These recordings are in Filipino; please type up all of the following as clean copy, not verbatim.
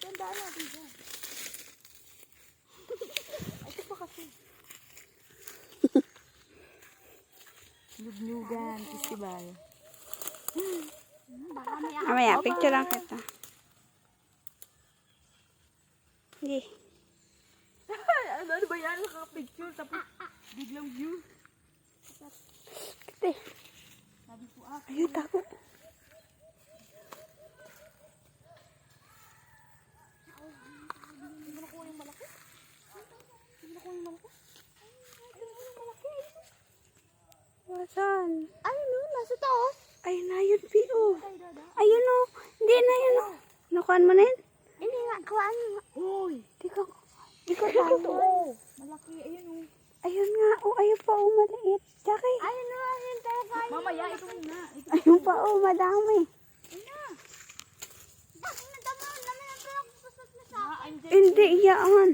Tandaan natin dyan. Ay, ito pa kasi. Nyug-nyugan, festival. Mamaya, picture lang kita. Hindi. Ano ba yan? Nakaka-picture tapos biglang view. Kate. Sabi ko Ayun, takot. Hindi mo nakuha yung malaki? Hindi mo nakuha yung malaki? Ayun yung malaki. Wasan? Ayun o, nasa taos. Ayun na yun, P.O. Ayun o. Hindi na yun o. Nakuhaan mo na yun? Hindi nga, kuhaan mo. Uy. Di ko Ito tayo. o. Malaki, ayun o. Ayun nga. O, ayun pa o, maliit. Jackie. Ayun na, ayun tayo kain. Mamaya, ito muna. Ayun pa o, madami. Ayun na. Bakit na dami na pero pusot na sa akin. Hindi, iyaan.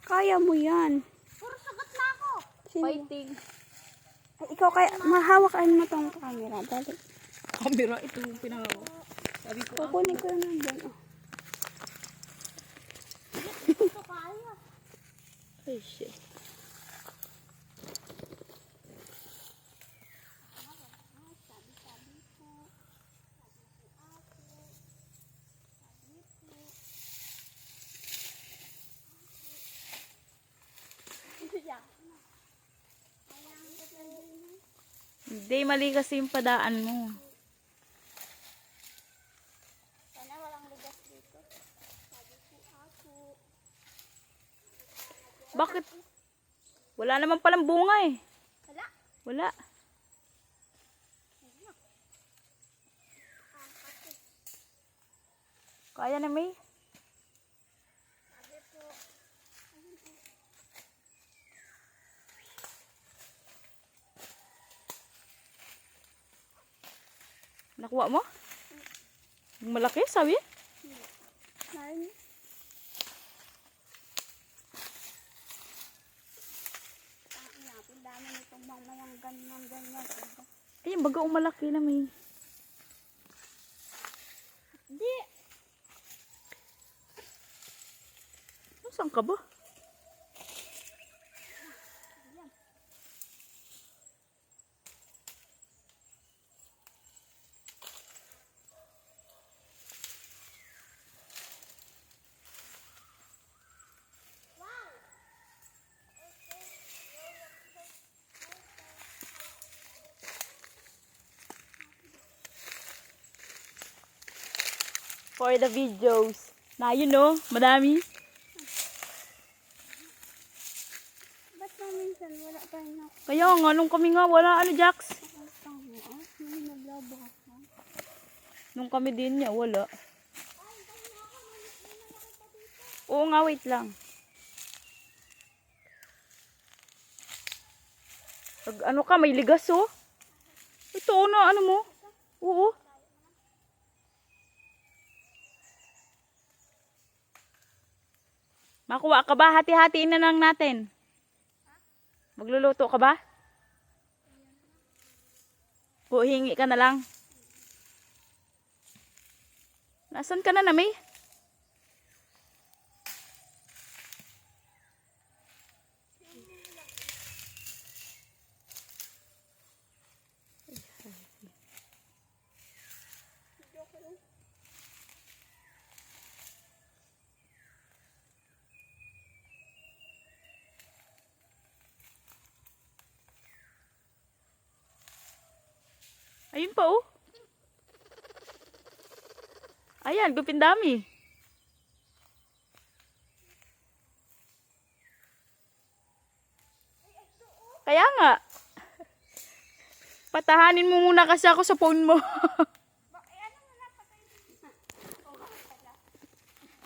Kaya mo yan. Puro sagot na ako. Sino? Fighting. Ay, ikaw kaya, mahawakan mo tong camera. Dali. Camera, ito yung pinangawa. Sabi ko, Kukunin ko na doon. Oh. ito kaya. Ay, shit. Hindi, mali kasi yung padaan mo. Sana walang ligas dito. Sabi ko ako. Bakit? Wala naman palang bunga eh. Wala. Wala. Kaya na may. Sabi po. Nakuha mo? Yung malaki, sabi? Narin. Ang dami nitong mamayang ganyan. Ay, yung baga malaki na may. Hindi. Saan ka ba? For the videos. Na yun no, madami. Ba't na minsan wala pa rin ako? Kaya nga, nung kami nga, wala ano, Jax. May naglabo ako. Nung kami din niya, wala. Oo nga, wait lang. Pag ano ka, may ligas oh. Ito na, ano mo? Oo. Makuha ka ba? Hati-hatiin na lang natin. Magluluto ka ba? O hingi ka na lang. Nasaan ka na, Nami? Ayun pa oh. Ayan, gupindami. Kaya nga. Patahanin mo muna kasi ako sa phone mo.